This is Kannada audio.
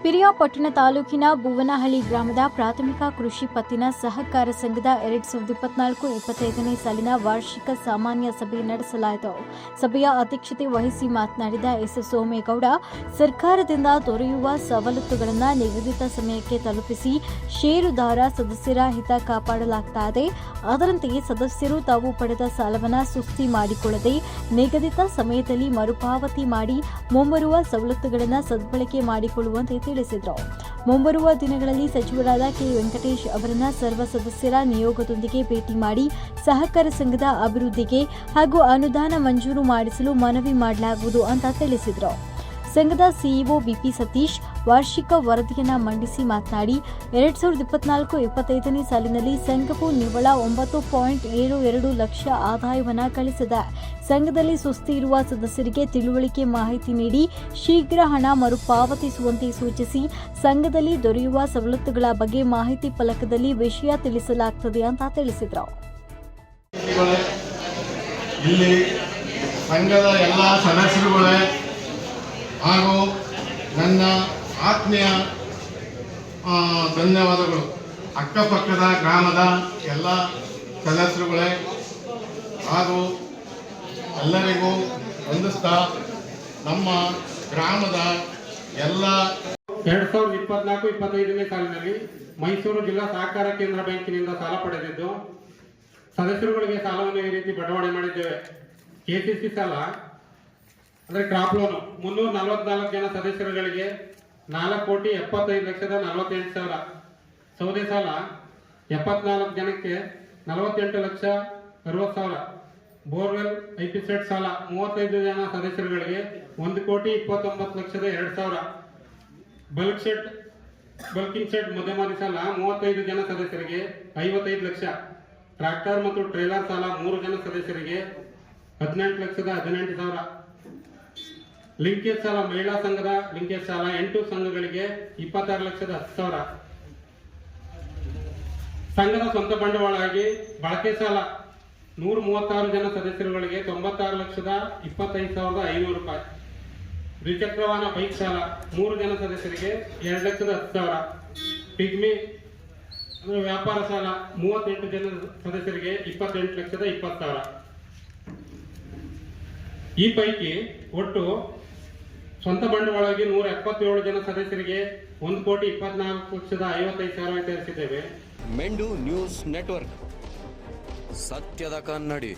ಪಿರಿಯಾಪಟ್ಟಣ ತಾಲೂಕಿನ ಭುವನಹಳ್ಳಿ ಗ್ರಾಮದ ಪ್ರಾಥಮಿಕ ಕೃಷಿ ಪತ್ತಿನ ಸಹಕಾರ ಸಂಘದ 2024-25ನೇ ಸಾಲಿನ ವಾರ್ಷಿಕ ಸಾಮಾನ್ಯ ಸಭೆ ನಡೆಸಲಾಯಿತು. ಸಭೆಯ ಅಧ್ಯಕ್ಷತೆ ವಹಿಸಿ ಮಾತನಾಡಿದ ಎಸ್. ಸೋಮೇಗೌಡ, ಸರ್ಕಾರದಿಂದ ದೊರೆಯುವ ಸವಲತ್ತುಗಳನ್ನು ನಿಗದಿತ ಸಮಯಕ್ಕೆ ತಲುಪಿಸಿ ಷೇರುದಾರ ಸದಸ್ಯರ ಹಿತ ಕಾಪಾಡಲಾಗುತ್ತದೆ. ಅದರಂತೆಯೇ ಸದಸ್ಯರು ತಾವು ಪಡೆದ ಸಾಲವನ್ನು ಸುಸ್ತಿ ಮಾಡಿಕೊಳ್ಳದೆ ನಿಗದಿತ ಸಮಯದಲ್ಲಿ ಮರುಪಾವತಿ ಮಾಡಿ ಮುಂಬರುವ ಸವಲತ್ತುಗಳನ್ನು ಸದ್ಬಳಕೆ ಮಾಡಿಕೊಳ್ಳುವಂತೆ ತಿಳಿಸಿದರು. ಮುಂಬರುವ ದಿನಗಳಲ್ಲಿ ಸಚಿವರಾದ ಕೆ. ವೆಂಕಟೇಶ್ ಅವರನ್ನ ಸರ್ವ ಸದಸ್ಯರ ನಿಯೋಗದೊಂದಿಗೆ ಭೇಟಿ ಮಾಡಿ ಸಹಕಾರ ಸಂಘದ ಅಭಿವೃದ್ಧಿಗೆ ಹಾಗೂ ಅನುದಾನ ಮಂಜೂರು ಮಾಡಿಸಲು ಮನವಿ ಮಾಡಲಾಗುವುದು ಅಂತ ತಿಳಿಸಿದರು. ಸಂಘದ ಸಿಇಒ ಬಿಪಿ ಸತೀಶ್ ವಾರ್ಷಿಕ ವರದಿಯನ್ನು ಮಂಡಿಸಿ ಮಾತನಾಡಿ 2024-25ನೇ ಸಾಲಿನಲ್ಲಿ ಸಂಘವು ನಿವ್ವಳ 9.72 ಲಕ್ಷ ಆದಾಯವನ್ನು ಗಳಿಸಿದೆ. ಸಂಘದಲ್ಲಿ ಸುಸ್ತಿ ಇರುವ ಸದಸ್ಯರಿಗೆ ತಿಳುವಳಿಕೆ ಮಾಹಿತಿ ನೀಡಿ ಶೀಘ್ರ ಹಣ ಮರುಪಾವತಿಸುವಂತೆ ಸೂಚಿಸಿ ಸಂಘದಲ್ಲಿ ದೊರೆಯುವ ಸವಲತ್ತುಗಳ ಬಗ್ಗೆ ಮಾಹಿತಿ ಫಲಕದಲ್ಲಿ ವಿಷಯ ತಿಳಿಸಲಾಗುತ್ತದೆ ಅಂತ ತಿಳಿಸಿದರು. ಇಲ್ಲಿ ಸಂಘದ ಎಲ್ಲ ಸದಸ್ಯರುಗಳೇ ಹಾಗೂ ನನ್ನ ಆತ್ಮೀಯ ಧನ್ಯವಾದಗಳು. ಅಕ್ಕಪಕ್ಕದ ಗ್ರಾಮದ ಎಲ್ಲ ಸದಸ್ಯರುಗಳೇ ಹಾಗೂ ಎಲ್ಲರಿಗೂ ವಂದಿಸ್ತಾ ನಮ್ಮ ಗ್ರಾಮದ ಎಲ್ಲ 2024-25ನೇ ಸಾಲಿನಲ್ಲಿ ಮೈಸೂರು ಜಿಲ್ಲಾ ಸಹಕಾರ ಕೇಂದ್ರ ಬ್ಯಾಂಕಿನಿಂದ ಸಾಲ ಪಡೆದಿದ್ದು ಸದಸ್ಯರುಗಳಿಗೆ ಸಾಲವನ್ನು ಈ ರೀತಿ ಬಡವಣೆ ಮಾಡಿದ್ದೇವೆ. ಕೆಸಿಸಿ ಸಾಲ ಅಂದರೆ ಕ್ರಾಪ್ ಲೋನು 344 ಜನ ಸದಸ್ಯರುಗಳಿಗೆ 4,75,48,000. ಸೌದೆ ಸಾಲ 74 ಜನಕ್ಕೆ 48,60,000. ಬೋರ್ವೆಲ್ ಐಪಿ ಸೆಟ್ ಸಾಲ 35 ಜನ ಸದಸ್ಯರುಗಳಿಗೆ 1,29,02,000. ಬಲ್ಕಿಂಗ್ ಸೆಟ್ ಮಧ್ಯಮಾದಿ ಸಾಲ 35 ಜನ ಸದಸ್ಯರಿಗೆ 55 ಲಕ್ಷ. ಟ್ರ್ಯಾಕ್ಟರ್ ಮತ್ತು ಟ್ರೇಲರ್ ಸಾಲ 3 ಜನ ಸದಸ್ಯರಿಗೆ 18,18,000. ಲಿಂಕೇಜ್ ಸಾಲ ಮಹಿಳಾ ಸಂಘದ ಲಿಂಕೇಜ್ ಸಾಲ 8 ಸಂಘಗಳಿಗೆ 26,10,000. ಸಂಘದ ಸ್ವಂತ ಬಂಡವಾಳವಾಗಿ ಬಳಕೆ ಸಾಲ 136 ಜನ ಸದಸ್ಯರುಗಳಿಗೆ 96,25,500 ರೂಪಾಯಿ. ದ್ವಿಚಕ್ರ ವಾಹನ ಬೈಕ್ ಸಾಲ 3 ಜನ ಸದಸ್ಯರಿಗೆ 2,10,000. ಪಿಗ್ಮಿ ವ್ಯಾಪಾರ ಸಾಲ 38 ಜನ ಸದಸ್ಯರಿಗೆ 28,20,000. ಈ ಪೈಕಿ ಒಟ್ಟು ಸ್ವಂತ ಬಂಡವಾಳವಾಗಿ 177 ಜನ ಸದಸ್ಯರಿಗೆ 1,24,55,000 ವಿತರಿಸಿದ್ದೇವೆ. ಮೆಂಡು ನ್ಯೂಸ್ ನೆಟ್ವರ್ಕ್, ಸತ್ಯದ ಕನ್ನಡಿ.